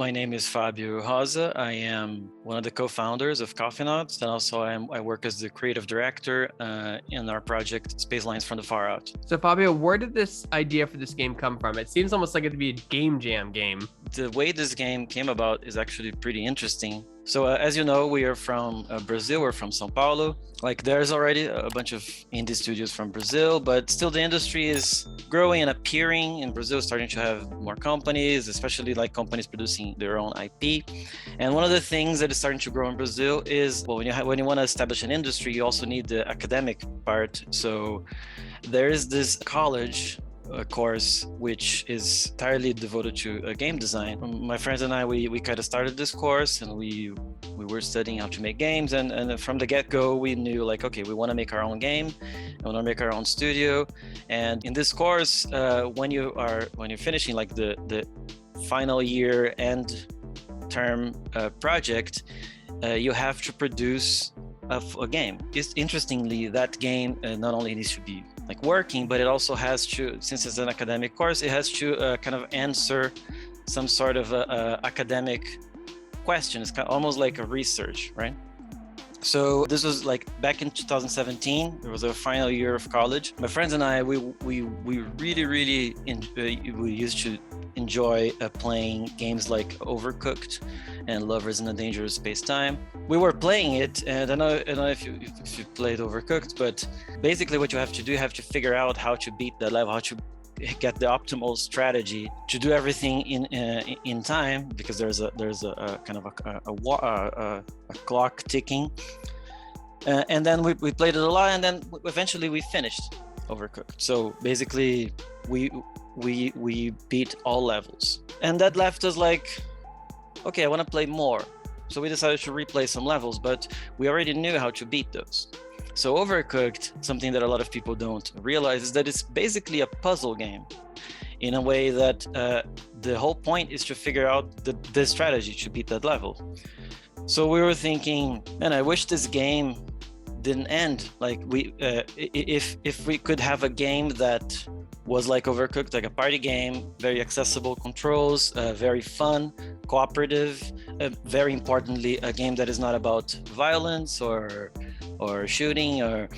my name is Fabio Rosa. I am one of the co-founders of Coffee Nuts, and also I work as the creative director in our project Spacelines from the Far Out. So Fabio, where did this idea for this game come from? It seems almost like it'd be a game jam game. The way this game came about is actually pretty interesting. So as you know, we are from Brazil, we're from São Paulo. Like there's already a bunch of indie studios from Brazil, but still the industry is growing and appearing in Brazil, starting to have more companies, especially like companies producing their own IP. And one of the things that is starting to grow in Brazil is, well, when you want to establish an industry, you also need the academic part. So there is this college course which is entirely devoted to game design. My friends and I, we kind of started this course, and we were studying how to make games, and from the get-go we knew like, okay, we want to make our own game, we want to make our own studio. And in this course, when you're finishing like the final year end term project, you have to produce a game. Interestingly, that game not only needs to be like working, but it also has to, since it's an academic course, it has to kind of answer some sort of academic question. It's kind of almost like a research, right? So this was like back in 2017. It was our final year of college. My friends and I, we really we used to enjoy playing games like Overcooked and Lovers in a Dangerous Space-Time. We were playing it, and I don't know if you played Overcooked, but basically what you have to do, you have to figure out how to beat that level, how to get the optimal strategy to do everything in time, because there's a kind of a clock ticking, and then we played it a lot, and then eventually we finished Overcooked. So basically we beat all levels, and that left us like, okay, I want to play more. So we decided to replay some levels, but we already knew how to beat those. So Overcooked, something that a lot of people don't realize, is that it's basically a puzzle game, in a way that the whole point is to figure out the strategy to beat that level. So we were thinking, man, I wish this game didn't end. Like if we could have a game that was like Overcooked, like a party game, very accessible controls, very fun, cooperative, very importantly, a game that is not about violence or shooting, or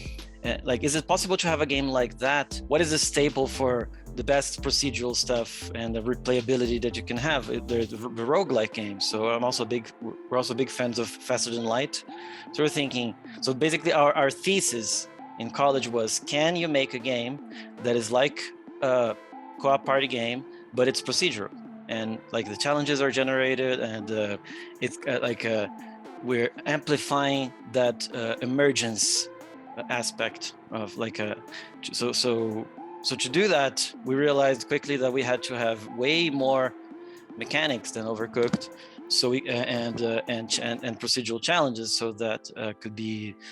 like, is it possible to have a game like that? What is the staple for the best procedural stuff and the replayability that you can have? The roguelike games. So we're also big fans of Faster Than Light. So we're thinking, so basically our thesis in college was, can you make a game that is like a co-op party game, but it's procedural, and like the challenges are generated, and it's we're amplifying that emergence aspect of like so to do that, we realized quickly that we had to have way more mechanics than Overcooked, so we and procedural challenges, so that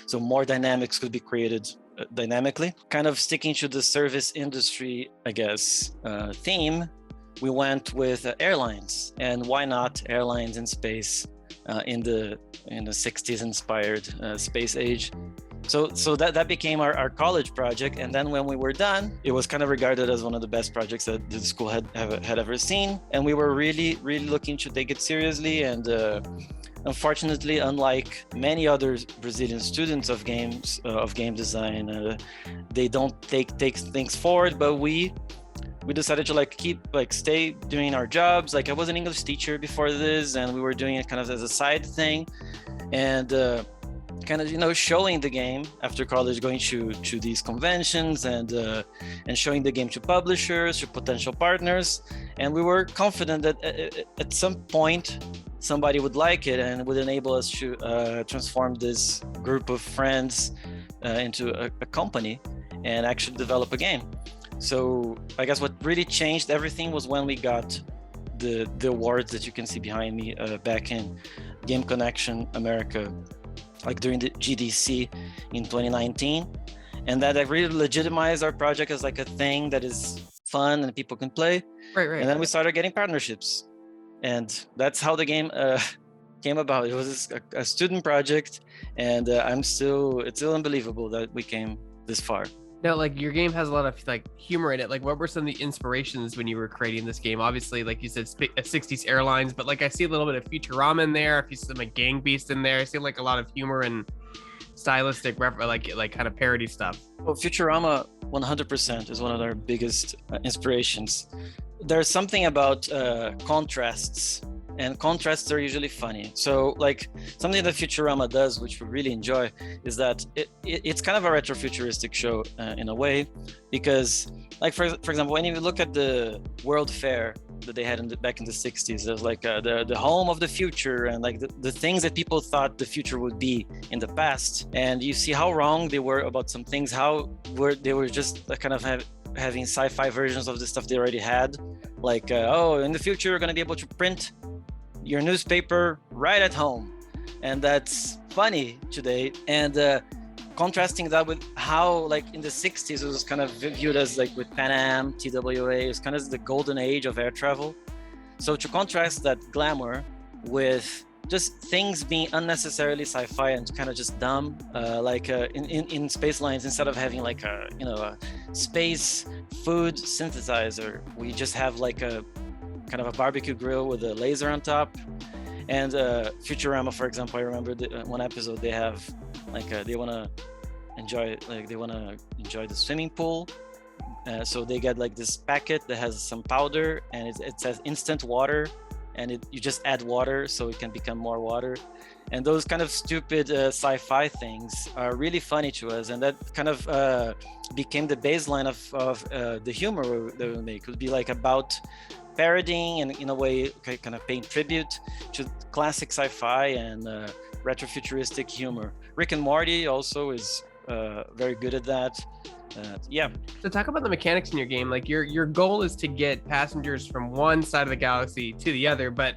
so more dynamics could be created dynamically. Kind of sticking to the service industry, I guess, theme, we went with airlines. And why not airlines in space, in the 60s inspired space age? So that became our college project. And then when we were done, it was kind of regarded as one of the best projects that the school had ever seen. And we were really looking to take it seriously. And unfortunately, unlike many other Brazilian students of game design, they don't take things forward. But we decided to stay doing our jobs. Like, I was an English teacher before this, and we were doing it kind of as a side thing, and kind of showing the game after college, going to these conventions and showing the game to publishers, to potential partners. And we were confident that at some point somebody would like it and would enable us to transform this group of friends into a company and actually develop a game. So I guess what really changed everything was when we got the awards that you can see behind me back in Game Connection America, like during the GDC in 2019. And that really legitimized our project as like a thing that is fun and people can play. Right. And then we started getting partnerships. And that's how the game came about. It was a student project, and it's still unbelievable that we came this far. Now, like your game has a lot of like humor in it. Like, what were some of the inspirations when you were creating this game? Obviously, like you said, 60s airlines, but like I see a little bit of Futurama in there. If you see some like Gang Beast in there, I see like a lot of humor and stylistic, like kind of parody stuff. Well, Futurama 100% is one of our biggest inspirations. There's something about contrasts, and contrasts are usually funny. So like something that Futurama does, which we really enjoy, is that it's kind of a retrofuturistic show in a way, because like for example, when you look at the World Fair that they had back in the 60s, there's like the home of the future, and like the things that people thought the future would be in the past, and you see how wrong they were about some things, how they were just kind of having sci-fi versions of the stuff they already had, like oh, in the future you're going to be able to print your newspaper right at home, and that's funny today. And contrasting that with how like in the 60s it was kind of viewed as like with Pan Am, TWA, it's kind of the golden age of air travel. So to contrast that glamour with just things being unnecessarily sci-fi and kind of just dumb, like in Spacelines, instead of having like a a space food synthesizer, we just have like a kind of a barbecue grill with a laser on top. And Futurama, for example, I remember one episode they have like they want to enjoy the swimming pool, so they get like this packet that has some powder, and it says instant water, and you just add water so it can become more water. And those kind of stupid sci-fi things are really funny to us, and that kind of became the baseline of the humor that we make. It would be like about parodying and in a way kind of paying tribute to classic sci-fi and retrofuturistic humor. Rick and Morty also is very good at that. Yeah. So talk about the mechanics in your game. Like your goal is to get passengers from one side of the galaxy to the other, but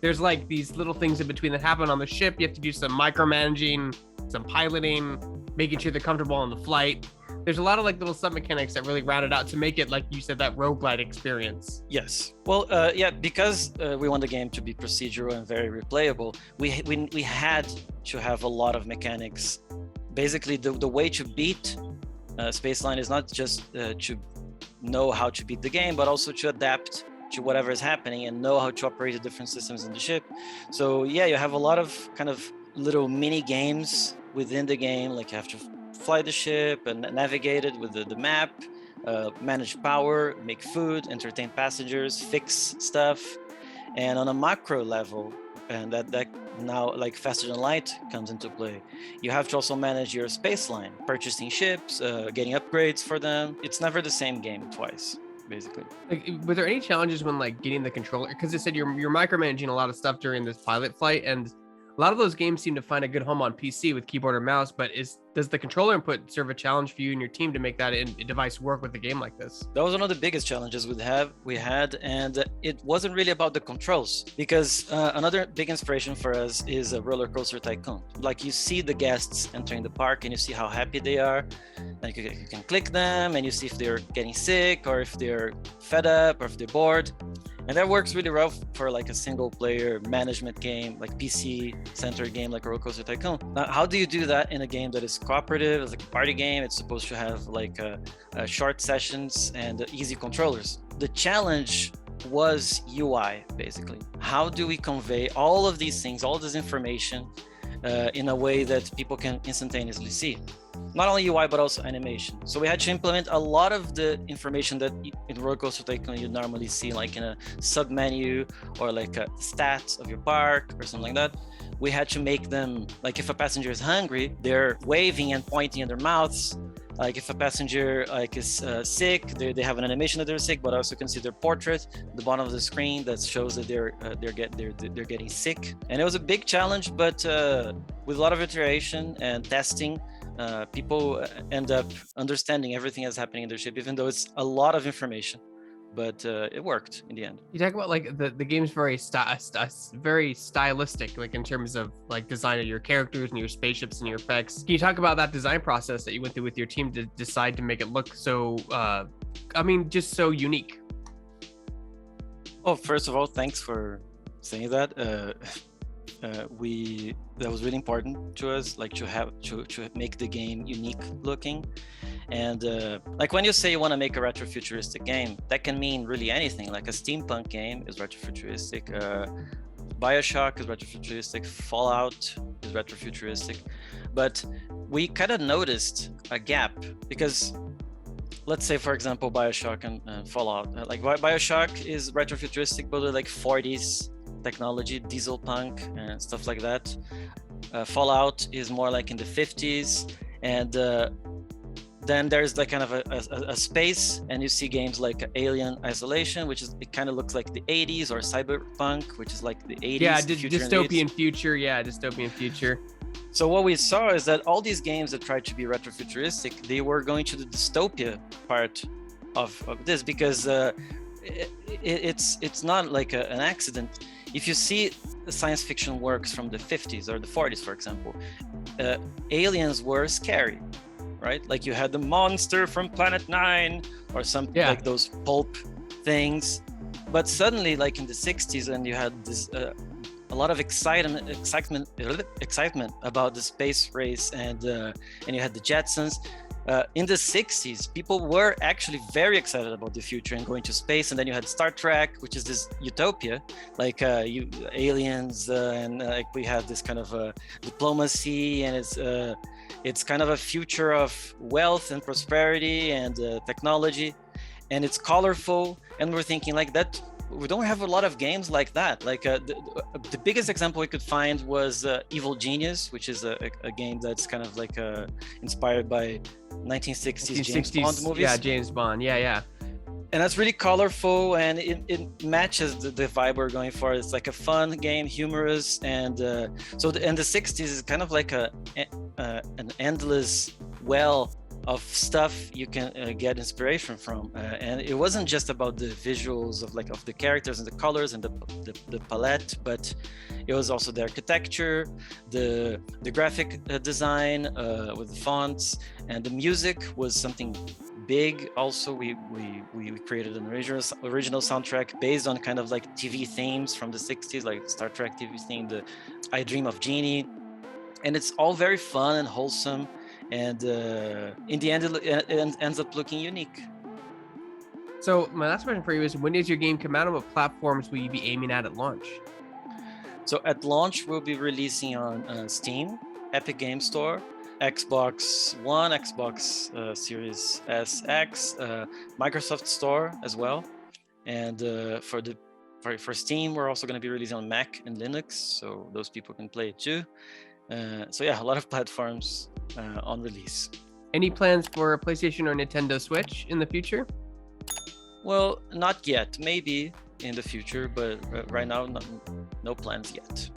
there's like these little things in between that happen on the ship. You have to do some micromanaging, some piloting, making sure they're comfortable on the flight. There's a lot of like little sub mechanics that really round it out to make it, like you said, that roguelite experience. Yes. Well, yeah, because we want the game to be procedural and very replayable, we had to have a lot of mechanics. Basically, the way to beat Spaceline is not just to know how to beat the game, but also to adapt to whatever is happening and know how to operate the different systems in the ship. So yeah, you have a lot of kind of little mini games within the game, like you have to fly the ship and navigate it with the map, manage power, make food, entertain passengers, fix stuff. And on a macro level, and that now like faster than light comes into play, you have to also manage your space line, purchasing ships, getting upgrades for them. It's never the same game twice, basically. Like, were there any challenges when like getting the controller? Because it said you're micromanaging a lot of stuff during this pilot flight, and a lot of those games seem to find a good home on PC with keyboard or mouse, but does the controller input serve a challenge for you and your team to make that device work with a game like this? That was one of the biggest challenges we had, and it wasn't really about the controls, because another big inspiration for us is a Roller Coaster Tycoon. Like you see the guests entering the park and you see how happy they are, and you can click them and you see if they're getting sick or if they're fed up or if they're bored. And that works really well for like a single player management game, like PC centered game like Roller Coaster Tycoon. Now, how do you do that in a game that is cooperative? It's like a party game. It's supposed to have like short sessions and easy controllers. The challenge was UI, basically. How do we convey all of these things, all this information in a way that people can instantaneously see? Not only UI, but also animation. So we had to implement a lot of the information that in Roller Coaster Tycoon you normally see, like in a sub-menu or like a stats of your park or something like that. We had to make them, like if a passenger is hungry, they're waving and pointing in their mouths. Like if a passenger like is sick, they have an animation that they're sick, but also can see their portrait at the bottom of the screen that shows that they're getting sick. And it was a big challenge, but with a lot of iteration and testing, people end up understanding everything that's happening in their ship, even though it's a lot of information. But it worked in the end. You talk about like the game's very very stylistic, like in terms of like design of your characters and your spaceships and your effects. Can you talk about that design process that you went through with your team to decide to make it look so, just so unique? Oh, first of all, thanks for saying that. That was really important to us, like to make the game unique looking. And like when you say you want to make a retrofuturistic game, that can mean really anything. Like a steampunk game is retrofuturistic, Bioshock is retrofuturistic, Fallout is retrofuturistic. But we kind of noticed a gap because, let's say, for example, Bioshock and Fallout. Like Bioshock is retrofuturistic, but with like 40s technology, diesel punk and stuff like that. Fallout is more like in the 50s, and then there's like kind of a space, and you see games like Alien Isolation, which is, it kind of looks like the 80s, or Cyberpunk, which is like the 80s. Yeah, dystopian future. Yeah, dystopian future. So what we saw is that all these games that tried to be retrofuturistic, they were going to the dystopia part of this, because it's not like an accident. If you see science fiction works from the 50s or the 40s, for example, aliens were scary, right? Like you had the monster from Planet 9 or something, like those pulp things. But suddenly, like in the 60s, and you had this a lot of excitement about the space race, and you had the Jetsons. In the 60s, people were actually very excited about the future and going to space. And then you had Star Trek, which is this utopia, like aliens, and like we had this kind of diplomacy, and it's kind of a future of wealth and prosperity and technology, and it's colorful. And we're thinking like that. We don't have a lot of games like that. Like the biggest example we could find was Evil Genius, which is a game that's kind of like inspired by 1960s James Bond movies. Yeah, James Bond. Yeah. And that's really colorful, and it matches the vibe we're going for. It's like a fun game, humorous, and so the 60s is kind of like an endless well of stuff you can get inspiration from, and it wasn't just about the visuals of the characters and the colors and the palette, but it was also the architecture, the graphic design with the fonts, and the music was something big. Also, we created an original soundtrack based on kind of like TV themes from the 60s, like Star Trek TV theme, the I Dream of Jeannie, and it's all very fun and wholesome. And in the end, it ends up looking unique. So my last question for you is, when does your game come out, and what platforms will you be aiming at launch? So at launch, we'll be releasing on Steam, Epic Game Store, Xbox One, Xbox Series S, X, Microsoft Store as well. And for Steam, we're also going to be releasing on Mac and Linux, so those people can play it too. So yeah, a lot of platforms on release. Any plans for a PlayStation or Nintendo Switch in the future? Well, not yet. Maybe in the future, but right now, no plans yet.